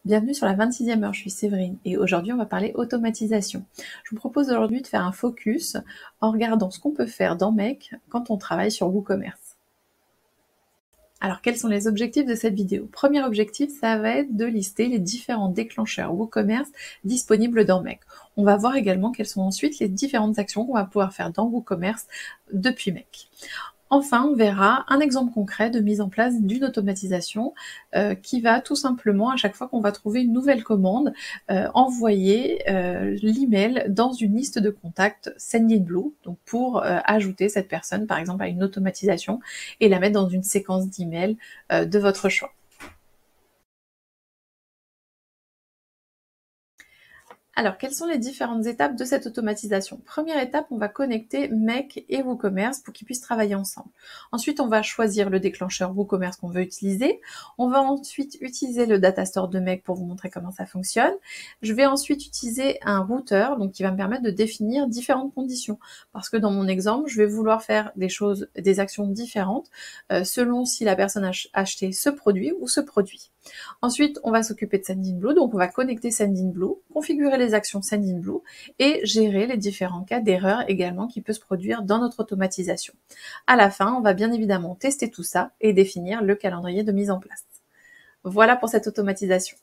Bienvenue sur la 26e heure, je suis Séverine et aujourd'hui on va parler automatisation. Je vous propose aujourd'hui de faire un focus en regardant ce qu'on peut faire dans Make quand on travaille sur WooCommerce. Alors quels sont les objectifs de cette vidéo? Premier objectif, ça va être de lister les différents déclencheurs WooCommerce disponibles dans Make. On va voir également quelles sont ensuite les différentes actions qu'on va pouvoir faire dans WooCommerce depuis Make. Enfin, on verra un exemple concret de mise en place d'une automatisation qui va tout simplement, à chaque fois qu'on va trouver une nouvelle commande, envoyer l'email dans une liste de contacts Sendinblue, donc pour ajouter cette personne par exemple à une automatisation et la mettre dans une séquence d'emails de votre choix. Alors, quelles sont les différentes étapes de cette automatisation? Première étape, on va connecter Make et WooCommerce pour qu'ils puissent travailler ensemble. Ensuite, on va choisir le déclencheur WooCommerce qu'on veut utiliser. On va ensuite utiliser le data store de Make pour vous montrer comment ça fonctionne. Je vais ensuite utiliser un routeur, donc qui va me permettre de définir différentes conditions. Parce que dans mon exemple, je vais vouloir faire des choses, des actions différentes selon si la personne a acheté ce produit ou ce produit. Ensuite, on va s'occuper de Sendinblue, donc on va connecter Sendinblue, configurer les actions Sendinblue et gérer les différents cas d'erreur également qui peuvent se produire dans notre automatisation. À la fin, on va bien évidemment tester tout ça et définir le calendrier de mise en place. Voilà pour cette automatisation.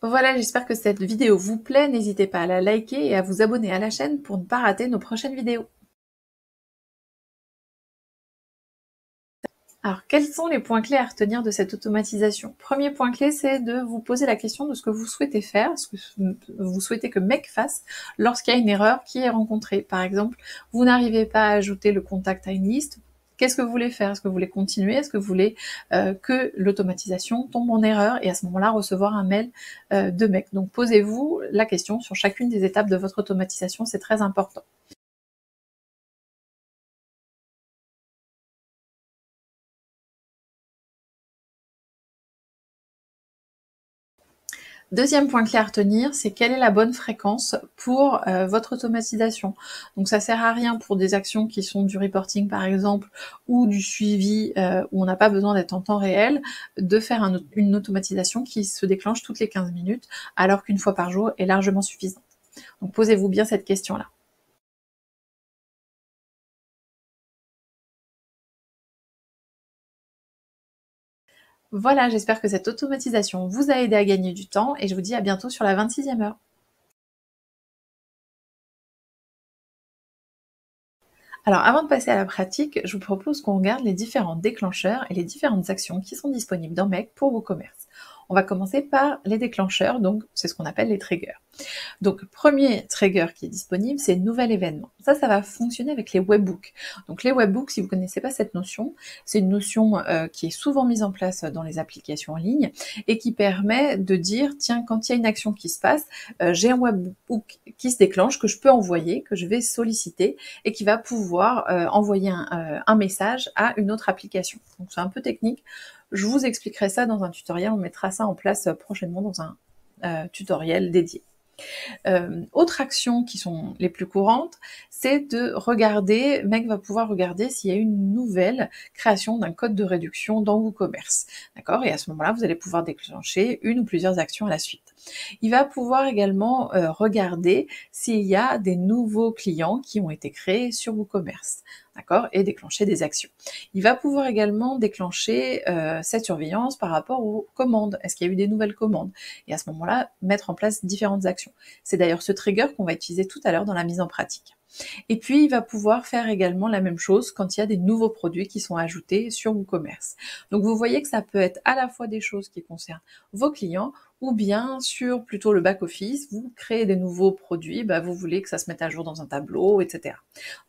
Voilà, j'espère que cette vidéo vous plaît. N'hésitez pas à la liker et à vous abonner à la chaîne pour ne pas rater nos prochaines vidéos. Alors, quels sont les points clés à retenir de cette automatisation? Premier point clé, c'est de vous poser la question de ce que vous souhaitez faire, ce que vous souhaitez que Make fasse lorsqu'il y a une erreur qui est rencontrée. Par exemple, vous n'arrivez pas à ajouter le contact à une liste. Qu'est-ce que vous voulez faire? Est-ce que vous voulez continuer? Est-ce que vous voulez que l'automatisation tombe en erreur et à ce moment-là recevoir un mail de Make? Donc posez-vous la question sur chacune des étapes de votre automatisation, c'est très important. Deuxième point clé à retenir, c'est quelle est la bonne fréquence pour votre automatisation. Donc ça sert à rien pour des actions qui sont du reporting par exemple, ou du suivi où on n'a pas besoin d'être en temps réel, de faire une automatisation qui se déclenche toutes les 15 minutes, alors qu'une fois par jour est largement suffisante. Donc posez-vous bien cette question-là. Voilà, j'espère que cette automatisation vous a aidé à gagner du temps et je vous dis à bientôt sur la 26e heure. Alors avant de passer à la pratique, je vous propose qu'on regarde les différents déclencheurs et les différentes actions qui sont disponibles dans Make pour WooCommerce. On va commencer par les déclencheurs, donc c'est ce qu'on appelle les triggers. Donc, premier trigger qui est disponible, c'est nouvel événement. Ça va fonctionner avec les webbooks. Donc, les webbooks, si vous ne connaissez pas cette notion, c'est une notion qui est souvent mise en place dans les applications en ligne et qui permet de dire, tiens, quand il y a une action qui se passe, j'ai un webbook qui se déclenche, que je peux envoyer, que je vais solliciter et qui va pouvoir envoyer un message à une autre application. Donc, c'est un peu technique. Je vous expliquerai ça dans un tutoriel. On mettra ça en place prochainement dans un tutoriel dédié. Autres actions qui sont les plus courantes, c'est de regarder, Make va pouvoir regarder s'il y a une nouvelle création d'un code de réduction dans WooCommerce. D'accord? Et à ce moment-là, vous allez pouvoir déclencher une ou plusieurs actions à la suite. Il va pouvoir également regarder s'il y a des nouveaux clients qui ont été créés sur WooCommerce. D'accord? Et déclencher des actions. Il va pouvoir également déclencher cette surveillance par rapport aux commandes. Est-ce qu'il y a eu des nouvelles commandes? Et à ce moment-là, mettre en place différentes actions. C'est d'ailleurs ce trigger qu'on va utiliser tout à l'heure dans la mise en pratique. Et puis, il va pouvoir faire également la même chose quand il y a des nouveaux produits qui sont ajoutés sur WooCommerce. Donc, vous voyez que ça peut être à la fois des choses qui concernent vos clients ou bien sur plutôt le back-office, vous créez des nouveaux produits, vous voulez que ça se mette à jour dans un tableau, etc.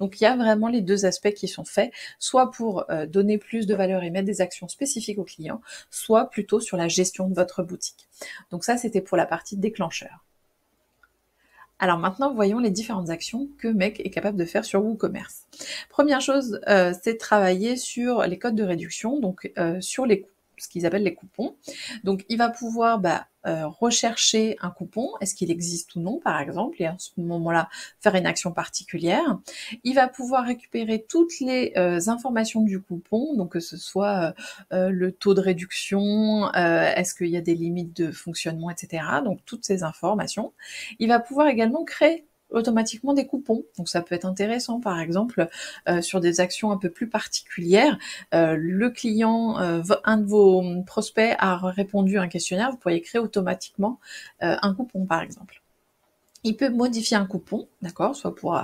Donc, il y a vraiment les deux aspects qui sont faits, soit pour donner plus de valeur et mettre des actions spécifiques aux clients, soit plutôt sur la gestion de votre boutique. Donc ça, c'était pour la partie déclencheur. Alors maintenant, voyons les différentes actions que Make est capable de faire sur WooCommerce. Première chose, c'est de travailler sur les codes de réduction, donc sur les coûts. ce qu'ils appellent les coupons. Donc il va pouvoir rechercher un coupon, est-ce qu'il existe ou non par exemple, et à ce moment-là faire une action particulière. Il va pouvoir récupérer toutes les informations du coupon, donc que ce soit le taux de réduction, est-ce qu'il y a des limites de fonctionnement, etc. Donc toutes ces informations. Il va pouvoir également créer automatiquement des coupons. Donc ça peut être intéressant, par exemple, sur des actions un peu plus particulières. Le client, un de vos prospects a répondu à un questionnaire, vous pourriez créer automatiquement un coupon, par exemple. Il peut modifier un coupon, d'accord, soit pour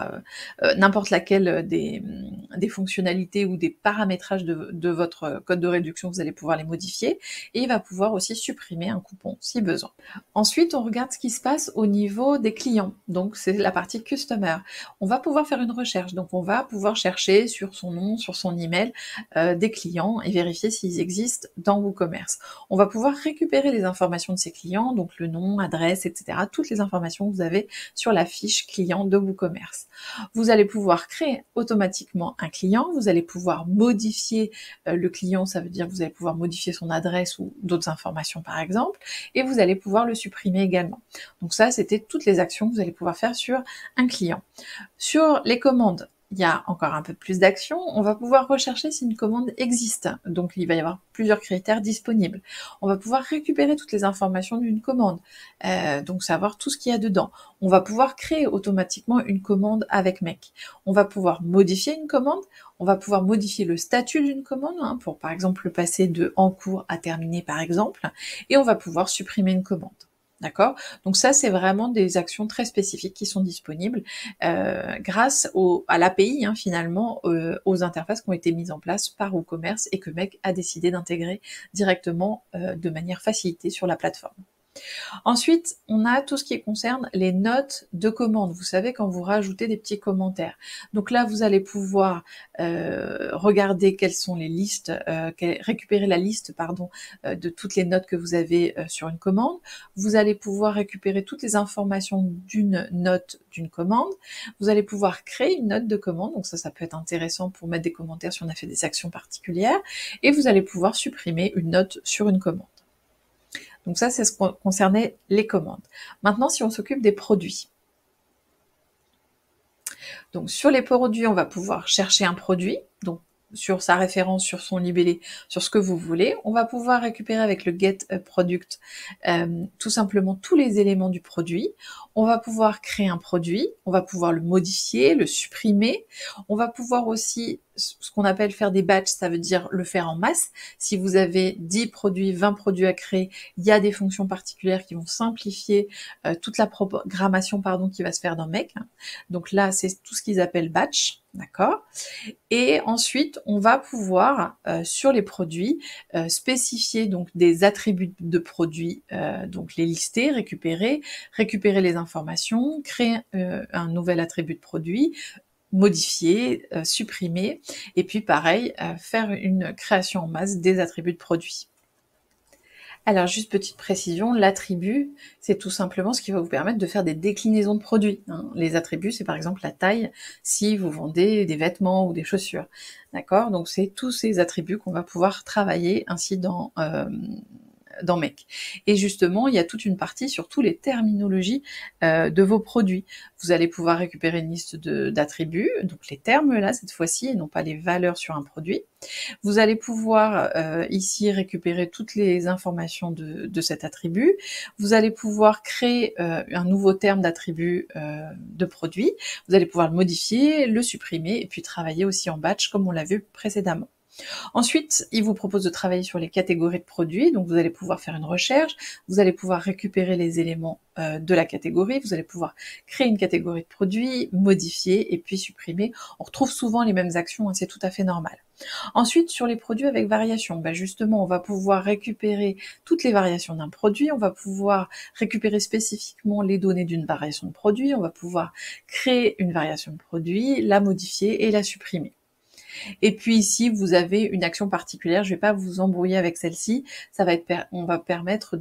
n'importe laquelle des fonctionnalités ou des paramétrages de votre code de réduction, vous allez pouvoir les modifier, et il va pouvoir aussi supprimer un coupon si besoin. Ensuite, on regarde ce qui se passe au niveau des clients, donc c'est la partie Customer. On va pouvoir faire une recherche, donc on va pouvoir chercher sur son nom, sur son email, des clients et vérifier s'ils existent dans WooCommerce. On va pouvoir récupérer les informations de ces clients, donc le nom, adresse, etc., toutes les informations que vous avez sur la fiche client de WooCommerce. Vous allez pouvoir créer automatiquement un client, vous allez pouvoir modifier le client, ça veut dire que vous allez pouvoir modifier son adresse ou d'autres informations par exemple, et vous allez pouvoir le supprimer également. Donc ça, c'était toutes les actions que vous allez pouvoir faire sur un client. Sur les commandes, il y a encore un peu plus d'actions. On va pouvoir rechercher si une commande existe. Donc il va y avoir plusieurs critères disponibles. On va pouvoir récupérer toutes les informations d'une commande, donc savoir tout ce qu'il y a dedans. On va pouvoir créer automatiquement une commande avec Make. On va pouvoir modifier une commande. On va pouvoir modifier le statut d'une commande, pour par exemple le passer de en cours à terminé par exemple. Et on va pouvoir supprimer une commande. D'accord? Donc ça, c'est vraiment des actions très spécifiques qui sont disponibles grâce à l'API, finalement, aux interfaces qui ont été mises en place par WooCommerce et que Make a décidé d'intégrer directement de manière facilitée sur la plateforme. Ensuite, on a tout ce qui concerne les notes de commande. Vous savez, quand vous rajoutez des petits commentaires. Donc là, vous allez pouvoir regarder quelles sont les listes, récupérer la liste, de toutes les notes que vous avez sur une commande. Vous allez pouvoir récupérer toutes les informations d'une note d'une commande. Vous allez pouvoir créer une note de commande. Donc ça peut être intéressant pour mettre des commentaires si on a fait des actions particulières. Et vous allez pouvoir supprimer une note sur une commande. Donc ça, c'est ce qui concernait les commandes. Maintenant, si on s'occupe des produits. Donc sur les produits, on va pouvoir chercher un produit, donc sur sa référence, sur son libellé, sur ce que vous voulez. On va pouvoir récupérer avec le Get Product tout simplement tous les éléments du produit. On va pouvoir créer un produit, on va pouvoir le modifier, le supprimer. On va pouvoir aussi ce qu'on appelle faire des batchs, ça veut dire le faire en masse. Si vous avez 10 produits, 20 produits à créer, il y a des fonctions particulières qui vont simplifier toute la programmation qui va se faire dans Make. Donc là, c'est tout ce qu'ils appellent batch, d'accord? Et ensuite, on va pouvoir, sur les produits, spécifier donc des attributs de produits, donc les lister, récupérer les informations, créer un nouvel attribut de produit, modifier, supprimer, et puis pareil, faire une création en masse des attributs de produits. Alors juste petite précision, l'attribut, c'est tout simplement ce qui va vous permettre de faire des déclinaisons de produits. Les attributs, c'est par exemple la taille, si vous vendez des vêtements ou des chaussures. D'accord? Donc c'est tous ces attributs qu'on va pouvoir travailler ainsi dans Make. Et justement, il y a toute une partie sur tous les terminologies de vos produits. Vous allez pouvoir récupérer une liste d'attributs, donc les termes là cette fois-ci, et non pas les valeurs sur un produit. Vous allez pouvoir ici récupérer toutes les informations de cet attribut. Vous allez pouvoir créer un nouveau terme d'attribut de produit. Vous allez pouvoir le modifier, le supprimer, et puis travailler aussi en batch comme on l'a vu précédemment. Ensuite, il vous propose de travailler sur les catégories de produits, donc vous allez pouvoir faire une recherche, vous allez pouvoir récupérer les éléments de la catégorie, vous allez pouvoir créer une catégorie de produits, modifier et puis supprimer. On retrouve souvent les mêmes actions, c'est tout à fait normal. Ensuite, sur les produits avec variation, justement, on va pouvoir récupérer toutes les variations d'un produit, on va pouvoir récupérer spécifiquement les données d'une variation de produit, on va pouvoir créer une variation de produit, la modifier et la supprimer. Et puis ici, vous avez une action particulière, je ne vais pas vous embrouiller avec celle-ci, on va permettre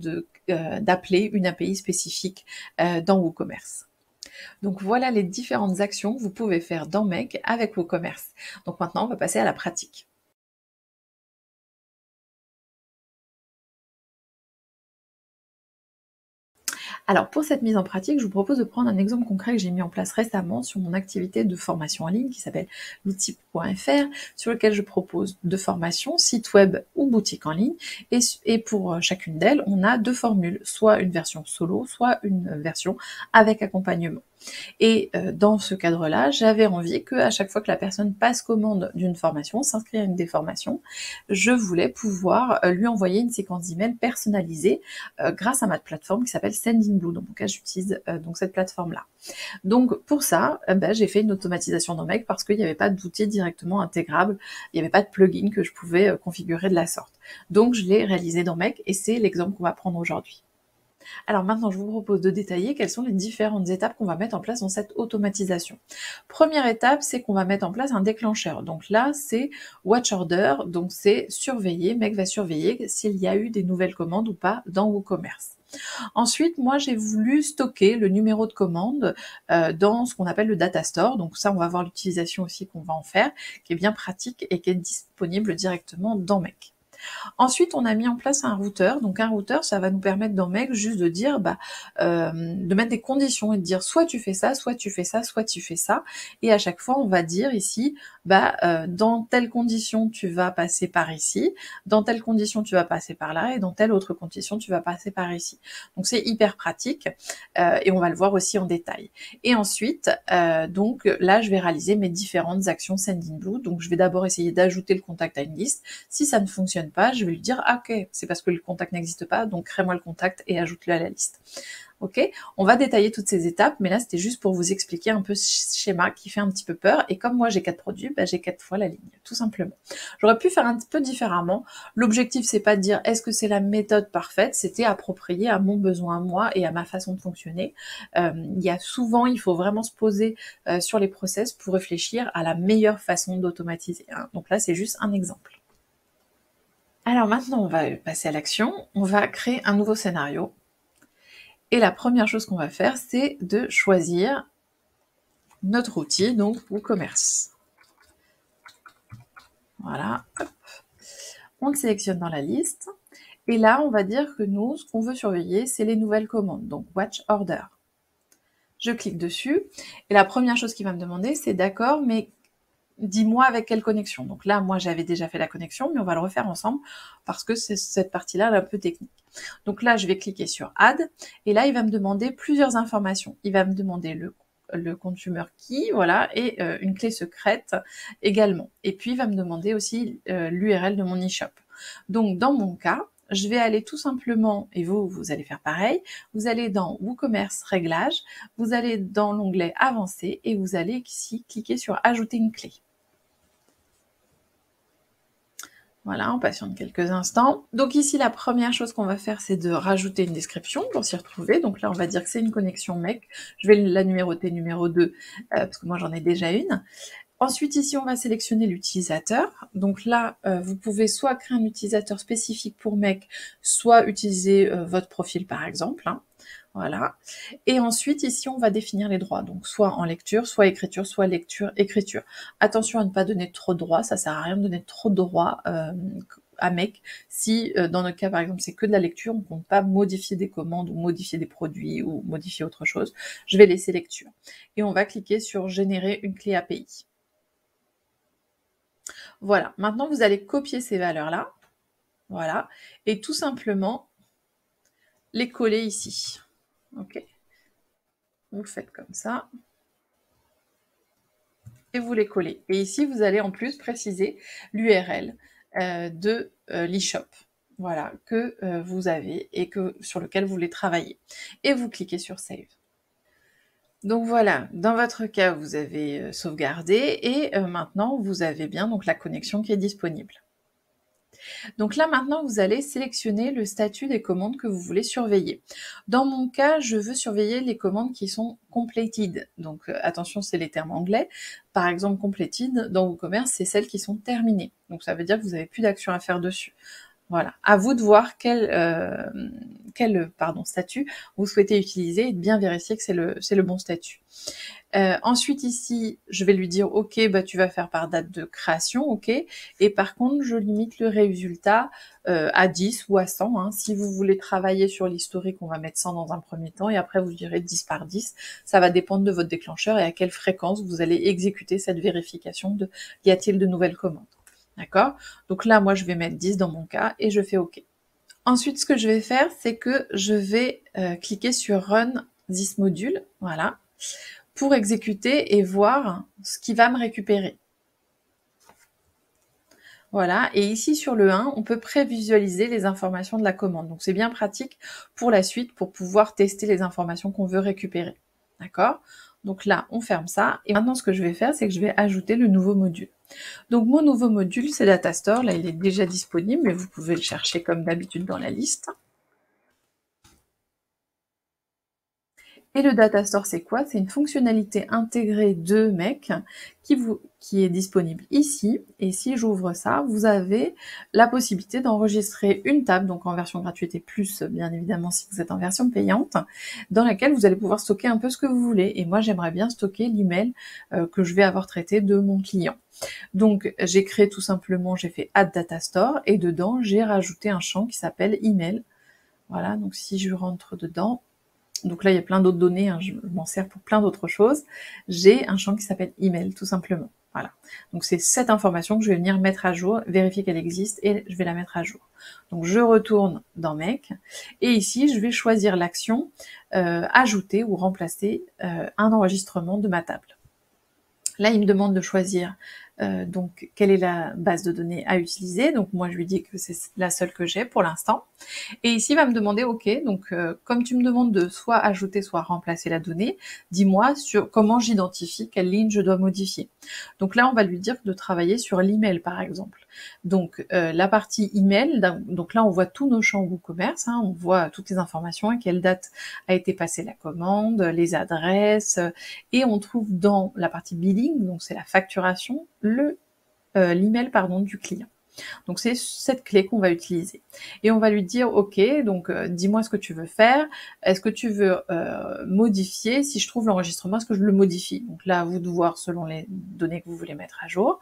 d'appeler une API spécifique dans WooCommerce. Donc voilà les différentes actions que vous pouvez faire dans Make avec WooCommerce. Donc maintenant, on va passer à la pratique. Alors pour cette mise en pratique, je vous propose de prendre un exemple concret que j'ai mis en place récemment sur mon activité de formation en ligne qui s'appelle l'outil.fr, sur lequel je propose 2 formations, site web ou boutique en ligne, et pour chacune d'elles, on a 2 formules, soit une version solo, soit une version avec accompagnement. Et dans ce cadre-là, j'avais envie qu'à chaque fois que la personne passe commande d'une formation, s'inscrit à une des formations, je voulais pouvoir lui envoyer une séquence d'emails personnalisée grâce à ma plateforme qui s'appelle Sendinblue. Dans mon cas, j'utilise donc cette plateforme-là. Donc pour ça, j'ai fait une automatisation dans Make parce qu'il n'y avait pas d'outil directement intégrable, il n'y avait pas de plugin que je pouvais configurer de la sorte. Donc je l'ai réalisé dans Make et c'est l'exemple qu'on va prendre aujourd'hui. Alors maintenant, je vous propose de détailler quelles sont les différentes étapes qu'on va mettre en place dans cette automatisation. Première étape, c'est qu'on va mettre en place un déclencheur. Donc là, c'est Watch Order, donc c'est surveiller, Make va surveiller s'il y a eu des nouvelles commandes ou pas dans WooCommerce. Ensuite, moi, j'ai voulu stocker le numéro de commande dans ce qu'on appelle le data store. Donc ça, on va voir l'utilisation aussi qu'on va en faire, qui est bien pratique et qui est disponible directement dans Make. Ensuite, on a mis en place un routeur. Donc un routeur, ça va nous permettre dans Make juste de dire, de mettre des conditions et de dire soit tu fais ça, soit tu fais ça, soit tu fais ça. Et à chaque fois, on va dire ici, dans telle condition, tu vas passer par ici, dans telle condition, tu vas passer par là, et dans telle autre condition, tu vas passer par ici. Donc c'est hyper pratique, et on va le voir aussi en détail. Et ensuite, donc là, je vais réaliser mes différentes actions Sendinblue. Donc je vais d'abord essayer d'ajouter le contact à une liste. Si ça ne fonctionne pas, je vais lui dire ah, ok, c'est parce que le contact n'existe pas, donc crée-moi le contact et ajoute-le à la liste. Ok, on va détailler toutes ces étapes, mais là c'était juste pour vous expliquer un peu ce schéma qui fait un petit peu peur. Et comme moi j'ai 4 produits, j'ai 4 fois la ligne, tout simplement. J'aurais pu faire un petit peu différemment. L'objectif c'est pas de dire est-ce que c'est la méthode parfaite, c'était approprié à mon besoin à moi et à ma façon de fonctionner. Il faut vraiment se poser sur les process pour réfléchir à la meilleure façon d'automatiser. Donc là c'est juste un exemple. Alors maintenant, on va passer à l'action. On va créer un nouveau scénario. Et la première chose qu'on va faire, c'est de choisir notre outil, donc WooCommerce. Voilà, hop. On le sélectionne dans la liste. Et là, on va dire que nous, ce qu'on veut surveiller, c'est les nouvelles commandes, donc Watch Order. Je clique dessus. Et la première chose qu'il va me demander, c'est d'accord, mais dis-moi avec quelle connexion. Donc là, moi, j'avais déjà fait la connexion, mais on va le refaire ensemble parce que cette partie-là est un peu technique. Donc là, je vais cliquer sur Add et là, il va me demander plusieurs informations. Il va me demander le consumer key, voilà, et une clé secrète également. Et puis, il va me demander aussi l'URL de mon e-shop. Donc, dans mon cas, je vais aller tout simplement, et vous allez faire pareil, vous allez dans WooCommerce Réglages, vous allez dans l'onglet Avancé et vous allez ici cliquer sur Ajouter une clé. Voilà, on patiente quelques instants. Donc ici, la première chose qu'on va faire, c'est de rajouter une description pour s'y retrouver. Donc là, on va dire que c'est une connexion Make. Je vais la numéroter numéro 2, parce que moi, j'en ai déjà une. Ensuite, ici, on va sélectionner l'utilisateur. Donc là, vous pouvez soit créer un utilisateur spécifique pour Make, soit utiliser votre profil, par exemple. Voilà. Et ensuite, ici, on va définir les droits. Donc, soit en lecture, soit écriture, soit lecture, écriture. Attention à ne pas donner trop de droits. Ça sert à rien de donner trop de droits à Make. Si, dans notre cas, par exemple, c'est que de la lecture, on ne compte pas modifier des commandes ou modifier des produits ou modifier autre chose. Je vais laisser lecture. Et on va cliquer sur générer une clé API. Voilà. Maintenant, vous allez copier ces valeurs-là. Voilà. Et tout simplement, les coller ici. Ok. Vous faites comme ça. Et vous les collez. Et ici, vous allez en plus préciser l'URL de l'e-shop. Voilà, que vous avez et sur lequel vous voulez travailler. Et vous cliquez sur Save. Donc voilà, dans votre cas, vous avez sauvegardé et maintenant, vous avez bien donc la connexion qui est disponible. Donc là, maintenant, vous allez sélectionner le statut des commandes que vous voulez surveiller. Dans mon cas, je veux surveiller les commandes qui sont completed. Donc attention, c'est les termes anglais. Par exemple, completed, dans WooCommerce, c'est celles qui sont terminées. Donc ça veut dire que vous n'avez plus d'action à faire dessus. Voilà, à vous de voir quelle quel statut vous souhaitez utiliser et de bien vérifier que c'est le bon statut. Ensuite ici, je vais lui dire OK, bah tu vas faire par date de création, OK. Et par contre, je limite le résultat à 10 ou à 100. Hein. Si vous voulez travailler sur l'historique, on va mettre 100 dans un premier temps et après vous direz 10 par 10. Ça va dépendre de votre déclencheur et à quelle fréquence vous allez exécuter cette vérification de y a-t-il de nouvelles commandes. D'accord? Donc là, moi, je vais mettre 10 dans mon cas et je fais OK. Ensuite, ce que je vais faire, c'est que je vais cliquer sur Run this module, voilà, pour exécuter et voir ce qui va me récupérer. Voilà, et ici sur le 1, on peut prévisualiser les informations de la commande. Donc c'est bien pratique pour la suite, pour pouvoir tester les informations qu'on veut récupérer. D'accord? Donc là, on ferme ça. Et maintenant, ce que je vais faire, c'est que je vais ajouter le nouveau module. Donc mon nouveau module, c'est Datastore. Là, il est déjà disponible, mais vous pouvez le chercher comme d'habitude dans la liste. Et le Datastore, c'est quoi? C'est une fonctionnalité intégrée de MEC qui est disponible ici. Et si j'ouvre ça, vous avez la possibilité d'enregistrer une table, donc en version gratuite et plus, bien évidemment, si vous êtes en version payante, dans laquelle vous allez pouvoir stocker un peu ce que vous voulez. Et moi, j'aimerais bien stocker l'email que je vais avoir traité de mon client. Donc, j'ai créé tout simplement, j'ai fait Add Datastore, et dedans, j'ai rajouté un champ qui s'appelle email. Voilà, donc si je rentre dedans, donc là, il y a plein d'autres données, hein, je m'en sers pour plein d'autres choses. J'ai un champ qui s'appelle email, tout simplement. Voilà. Donc c'est cette information que je vais venir mettre à jour, vérifier qu'elle existe, et je vais la mettre à jour. Donc je retourne dans MEC, et ici, je vais choisir l'action ajouter ou remplacer un enregistrement de ma table. Là, il me demande de choisir donc quelle est la base de données à utiliser. Donc moi, je lui dis que c'est la seule que j'ai pour l'instant. Et ici, il va me demander, OK, donc comme tu me demandes de soit ajouter, soit remplacer la donnée, dis-moi sur comment j'identifie quelle ligne je dois modifier. Donc là, on va lui dire de travailler sur l'email, par exemple. Donc la partie email, donc là, on voit tous nos champs WooCommerce, hein, on voit toutes les informations, à quelle date a été passée la commande, les adresses, et on trouve dans la partie billing, donc c'est la facturation, l'email du client. Donc c'est cette clé qu'on va utiliser. Et on va lui dire, OK, donc dis-moi ce que tu veux faire. Est-ce que tu veux modifier? Si je trouve l'enregistrement, est-ce que je le modifie? Donc là, à vous de voir selon les données que vous voulez mettre à jour.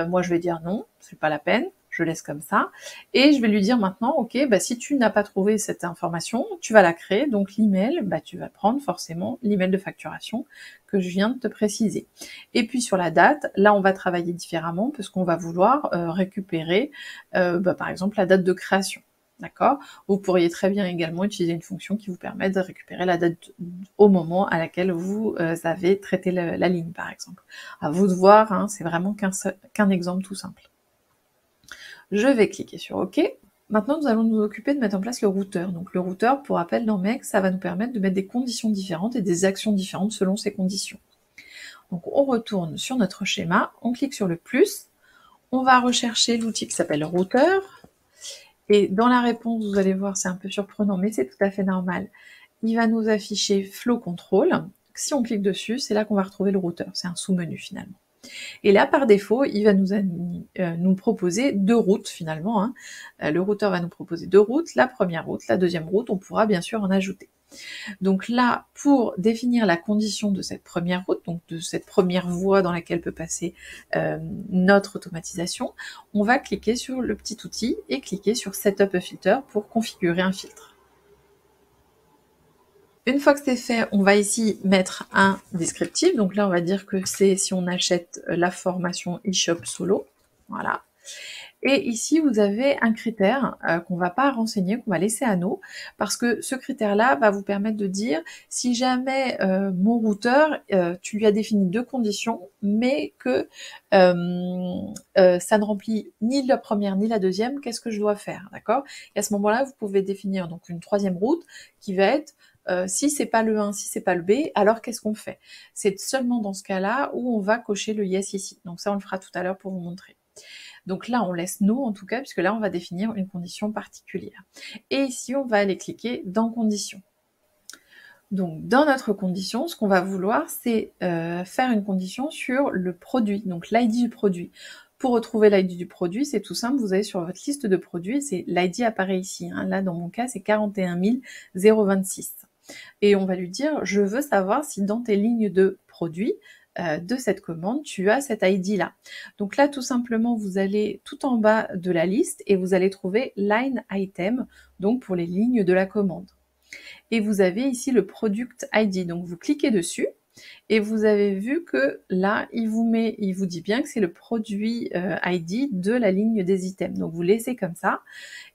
Moi, je vais dire non, c'est pas la peine. Je laisse comme ça. Et je vais lui dire maintenant, OK, bah, si tu n'as pas trouvé cette information, tu vas la créer. Donc l'email, bah, tu vas prendre forcément l'email de facturation que je viens de te préciser. Et puis sur la date, là on va travailler différemment parce qu'on va vouloir récupérer par exemple la date de création. D'accord? Vous pourriez très bien également utiliser une fonction qui vous permet de récupérer la date au moment à laquelle vous avez traité la ligne, par exemple. À vous de voir, hein, c'est vraiment qu'un exemple tout simple. Je vais cliquer sur OK. Maintenant, nous allons nous occuper de mettre en place le routeur. Donc le routeur, pour rappel, dans MEC, ça va nous permettre de mettre des conditions différentes et des actions différentes selon ces conditions. Donc on retourne sur notre schéma, on clique sur le plus, on va rechercher l'outil qui s'appelle routeur, et dans la réponse, vous allez voir, c'est un peu surprenant, mais c'est tout à fait normal, il va nous afficher Flow Control. Si on clique dessus, c'est là qu'on va retrouver le routeur, c'est un sous-menu finalement. Et là, par défaut, il va nous proposer deux routes finalement. Hein. Le routeur va nous proposer deux routes, la première route, la deuxième route, on pourra bien sûr en ajouter. Donc là, pour définir la condition de cette première route, donc de cette première voie dans laquelle peut passer notre automatisation, on va cliquer sur le petit outil et cliquer sur Setup a Filter pour configurer un filtre. Une fois que c'est fait, on va ici mettre un descriptif. Donc là, on va dire que c'est si on achète la formation eShop Solo. Voilà. Et ici, vous avez un critère qu'on ne va pas renseigner, qu'on va laisser à nous, parce que ce critère-là va vous permettre de dire si jamais mon routeur, tu lui as défini deux conditions, mais que ça ne remplit ni la première ni la deuxième, qu'est-ce que je dois faire, d'accord? Et à ce moment-là, vous pouvez définir donc une troisième route qui va être si c'est pas le 1, si c'est pas le B, alors qu'est-ce qu'on fait? C'est seulement dans ce cas-là où on va cocher le yes ici. Donc ça, on le fera tout à l'heure pour vous montrer. Donc là, on laisse no en tout cas, puisque là, on va définir une condition particulière. Et ici, on va aller cliquer dans condition. Donc dans notre condition, ce qu'on va vouloir, c'est faire une condition sur le produit, donc l'ID du produit. Pour retrouver l'ID du produit, c'est tout simple, vous allez sur votre liste de produits, c'est l'ID apparaît ici, hein. Là dans mon cas c'est 41 026. Et on va lui dire, je veux savoir si dans tes lignes de produits de cette commande, tu as cet ID-là. Donc là, tout simplement, vous allez tout en bas de la liste et vous allez trouver Line Item, donc pour les lignes de la commande. Et vous avez ici le Product ID, donc vous cliquez dessus, et vous avez vu que là, il vous dit bien que c'est le produit ID de la ligne des items. Donc vous laissez comme ça,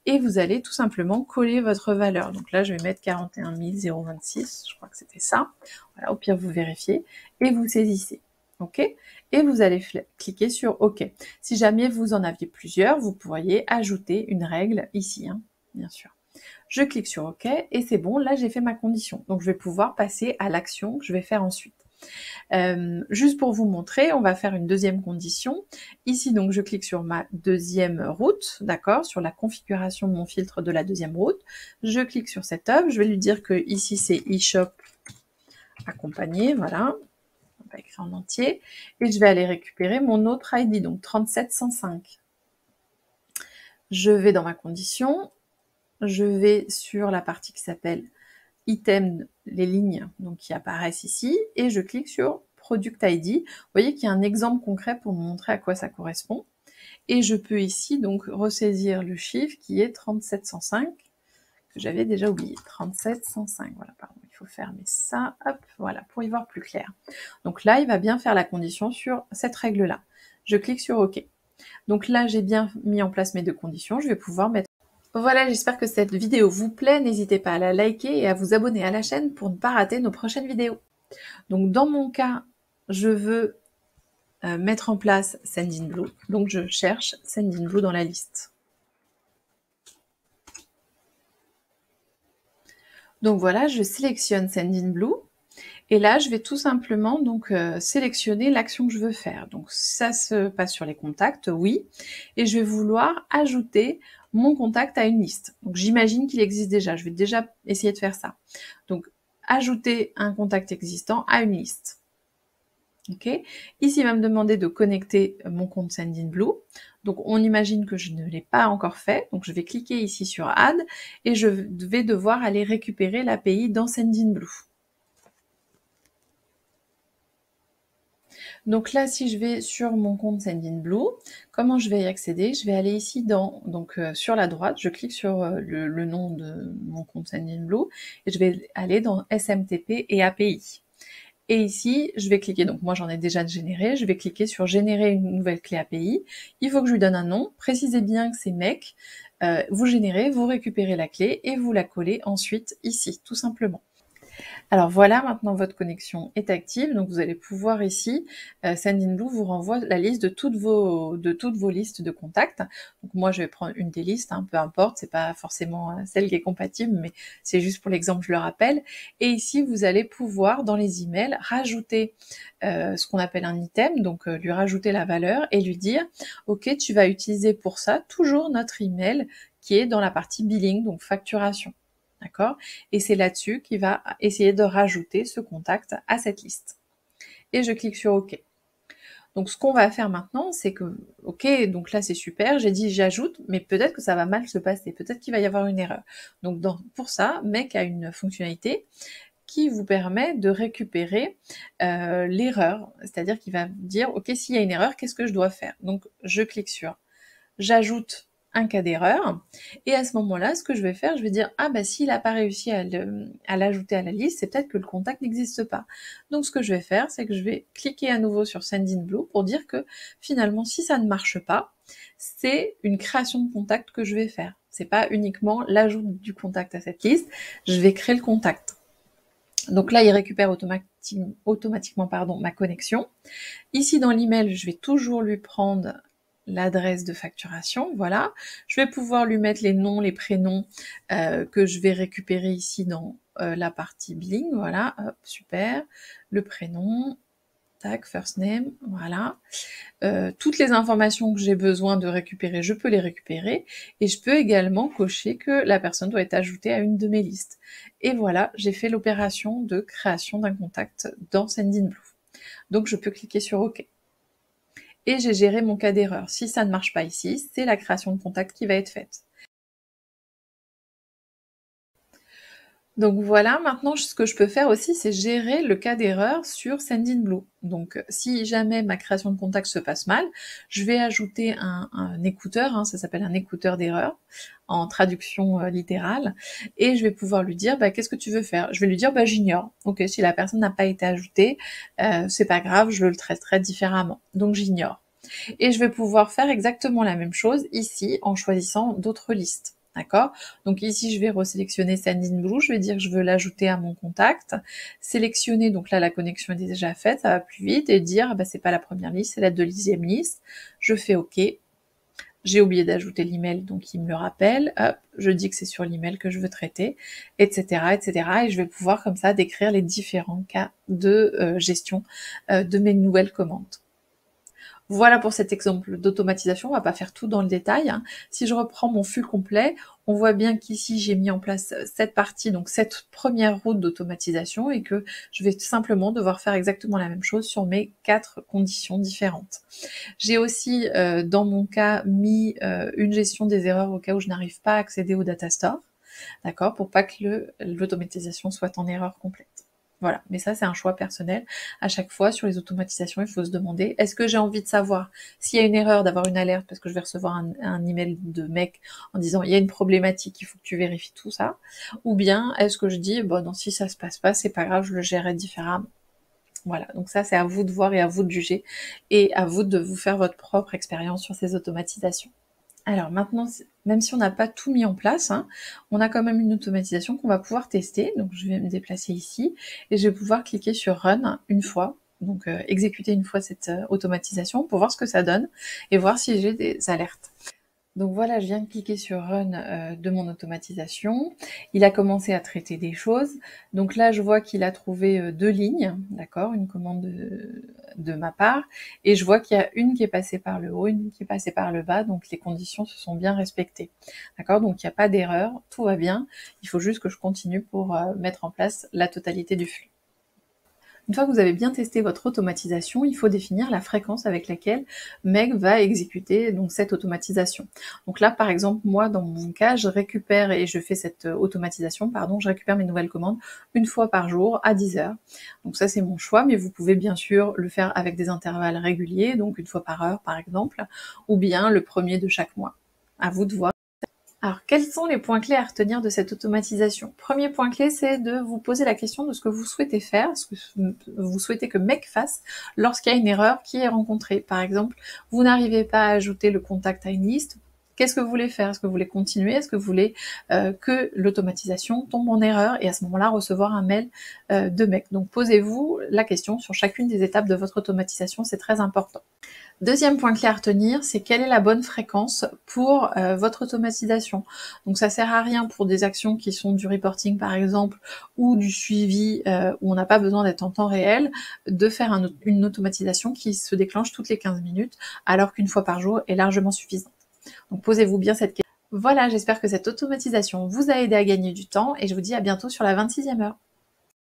et vous allez tout simplement coller votre valeur. Donc là, je vais mettre 41 026, je crois que c'était ça. Voilà, au pire, vous vérifiez, et vous saisissez. OK? Et vous allez cliquer sur OK. Si jamais vous en aviez plusieurs, vous pourriez ajouter une règle ici, hein, bien sûr. Je clique sur OK, et c'est bon, là j'ai fait ma condition. Donc je vais pouvoir passer à l'action que je vais faire ensuite. Juste pour vous montrer, on va faire une deuxième condition. Ici, donc, je clique sur ma deuxième route, d'accord, sur la configuration de mon filtre de la deuxième route. Je clique sur Setup, je vais lui dire que ici c'est eShop accompagné, voilà, on va écrire en entier, et je vais aller récupérer mon autre ID, donc 3705. Je vais dans ma condition, je vais sur la partie qui s'appelle Item, les lignes donc, qui apparaissent ici, et je clique sur Product ID. Vous voyez qu'il y a un exemple concret pour me montrer à quoi ça correspond. Et je peux ici donc ressaisir le chiffre qui est 3705, que j'avais déjà oublié. 3705, voilà, pardon, il faut fermer ça, hop, voilà, pour y voir plus clair. Donc là, il va bien faire la condition sur cette règle-là. Je clique sur OK. Donc là, j'ai bien mis en place mes deux conditions, je vais pouvoir mettre... Voilà, j'espère que cette vidéo vous plaît, n'hésitez pas à la liker et à vous abonner à la chaîne pour ne pas rater nos prochaines vidéos. Donc dans mon cas, je veux mettre en place Sendinblue, donc je cherche Sendinblue dans la liste. Donc voilà, je sélectionne Sendinblue, et là je vais tout simplement donc sélectionner l'action que je veux faire. Donc ça se passe sur les contacts, oui, et je vais vouloir ajouter mon contact à une liste. Donc j'imagine qu'il existe déjà, je vais déjà essayer de faire ça. Donc ajouter un contact existant à une liste. Ok. Ici, il va me demander de connecter mon compte Sendinblue. Donc, on imagine que je ne l'ai pas encore fait. Donc, je vais cliquer ici sur Add et je vais devoir aller récupérer l'API dans Sendinblue. Donc là, si je vais sur mon compte Sendinblue, comment je vais y accéder? Je vais aller ici sur la droite, je clique sur le nom de mon compte Sendinblue et je vais aller dans SMTP et API. Et ici, je vais cliquer, donc moi j'en ai déjà généré, je vais cliquer sur générer une nouvelle clé API. Il faut que je lui donne un nom, précisez bien que c'est MEC, vous générez, vous récupérez la clé et vous la collez ensuite ici, tout simplement. Alors voilà, maintenant votre connexion est active, donc vous allez pouvoir ici, Sendinblue vous renvoie la liste de toutes vos listes de contacts. Donc moi je vais prendre une des listes, hein, peu importe, c'est pas forcément celle qui est compatible, mais c'est juste pour l'exemple, je le rappelle. Et ici vous allez pouvoir dans les emails rajouter ce qu'on appelle un item, donc lui rajouter la valeur et lui dire ok, tu vas utiliser pour ça toujours notre email qui est dans la partie billing, donc facturation. D'accord? Et c'est là-dessus qu'il va essayer de rajouter ce contact à cette liste. Et je clique sur OK. Donc ce qu'on va faire maintenant, c'est que, OK, donc là c'est super, j'ai dit j'ajoute, mais peut-être que ça va mal se passer, peut-être qu'il va y avoir une erreur. Donc pour ça, Make a une fonctionnalité qui vous permet de récupérer l'erreur, c'est-à-dire qu'il va dire, OK, s'il y a une erreur, qu'est-ce que je dois faire? Donc je clique sur j'ajoute un cas d'erreur, et à ce moment-là, ce que je vais faire, je vais dire, ah bah s'il n'a pas réussi à l'ajouter à la liste, c'est peut-être que le contact n'existe pas. Donc ce que je vais faire, c'est que je vais cliquer à nouveau sur Sendinblue pour dire que finalement, si ça ne marche pas, c'est une création de contact que je vais faire. C'est pas uniquement l'ajout du contact à cette liste, je vais créer le contact. Donc là, il récupère automatiquement ma connexion. Ici, dans l'email, je vais toujours lui prendre l'adresse de facturation, voilà. Je vais pouvoir lui mettre les noms, les prénoms que je vais récupérer ici dans la partie billing, voilà, hop, super. Le prénom, tac, first name, voilà. Toutes les informations que j'ai besoin de récupérer, je peux les récupérer, et je peux également cocher que la personne doit être ajoutée à une de mes listes. Et voilà, j'ai fait l'opération de création d'un contact dans Sendinblue. Donc je peux cliquer sur OK. et j'ai géré mon cas d'erreur. Si ça ne marche pas ici, c'est la création de contact qui va être faite. Donc voilà, maintenant ce que je peux faire aussi, c'est gérer le cas d'erreur sur Sendinblue. Donc si jamais ma création de contact se passe mal, je vais ajouter un écouteur, hein, ça s'appelle un écouteur d'erreur, en traduction littérale, et je vais pouvoir lui dire, bah, qu'est-ce que tu veux faire? Je vais lui dire, bah, j'ignore. Ok, si la personne n'a pas été ajoutée, c'est pas grave, je le traiterai différemment. Donc j'ignore. Et je vais pouvoir faire exactement la même chose ici en choisissant d'autres listes. D'accord? Donc ici, je vais resélectionner Sendinblue, je vais dire que je veux l'ajouter à mon contact, sélectionner, donc là la connexion est déjà faite, ça va plus vite, et dire bah, c'est pas la première liste, c'est la deuxième liste. Je fais OK. J'ai oublié d'ajouter l'email, donc il me le rappelle. Hop, je dis que c'est sur l'email que je veux traiter, etc., etc. Et je vais pouvoir comme ça décrire les différents cas de gestion de mes nouvelles commandes. Voilà pour cet exemple d'automatisation, on va pas faire tout dans le détail, hein. Si je reprends mon flux complet, on voit bien qu'ici j'ai mis en place cette partie, donc cette première route d'automatisation, et que je vais simplement devoir faire exactement la même chose sur mes 4 conditions différentes. J'ai aussi, dans mon cas, mis une gestion des erreurs au cas où je n'arrive pas à accéder au data store, d'accord, pour pas que l'automatisation soit en erreur complète. Voilà, mais ça c'est un choix personnel. À chaque fois sur les automatisations, il faut se demander, est-ce que j'ai envie de savoir s'il y a une erreur, d'avoir une alerte parce que je vais recevoir un email de mec en disant il y a une problématique, il faut que tu vérifies tout ça, ou bien est-ce que je dis bon non, si ça se passe pas, c'est pas grave, je le gérerai différemment. Voilà, donc ça c'est à vous de voir et à vous de juger, et à vous de vous faire votre propre expérience sur ces automatisations. Alors maintenant, même si on n'a pas tout mis en place, hein, on a quand même une automatisation qu'on va pouvoir tester. Donc je vais me déplacer ici et je vais pouvoir cliquer sur Run une fois, donc exécuter une fois cette automatisation pour voir ce que ça donne et voir si j'ai des alertes. Donc voilà, je viens de cliquer sur Run de mon automatisation. Il a commencé à traiter des choses. Donc là, je vois qu'il a trouvé 2 lignes, d'accord, une commande de ma part. Et je vois qu'il y a une qui est passée par le haut, une qui est passée par le bas. Donc les conditions se sont bien respectées. D'accord, donc il n'y a pas d'erreur, tout va bien. Il faut juste que je continue pour mettre en place la totalité du flux. Une fois que vous avez bien testé votre automatisation, il faut définir la fréquence avec laquelle Meg va exécuter donc cette automatisation. Donc là, par exemple, moi, dans mon cas, je récupère et je fais cette automatisation, pardon, je récupère mes nouvelles commandes une fois par jour à 10 heures. Donc ça, c'est mon choix, mais vous pouvez bien sûr le faire avec des intervalles réguliers, donc une fois par heure, par exemple, ou bien le premier de chaque mois. À vous de voir. Alors, quels sont les points clés à retenir de cette automatisation? Premier point clé, c'est de vous poser la question de ce que vous souhaitez faire, ce que vous souhaitez que Meg fasse lorsqu'il y a une erreur qui est rencontrée. Par exemple, vous n'arrivez pas à ajouter le contact à une liste. Qu'est-ce que vous voulez faire? Est-ce que vous voulez continuer? Est-ce que vous voulez que l'automatisation tombe en erreur et à ce moment-là recevoir un mail de Meg? Donc posez-vous la question sur chacune des étapes de votre automatisation, c'est très important. Deuxième point clé à retenir, c'est quelle est la bonne fréquence pour votre automatisation. Donc ça sert à rien pour des actions qui sont du reporting par exemple, ou du suivi où on n'a pas besoin d'être en temps réel, de faire une automatisation qui se déclenche toutes les 15 minutes, alors qu'une fois par jour est largement suffisante. Donc posez-vous bien cette question. Voilà, j'espère que cette automatisation vous a aidé à gagner du temps, et je vous dis à bientôt sur la 26e heure.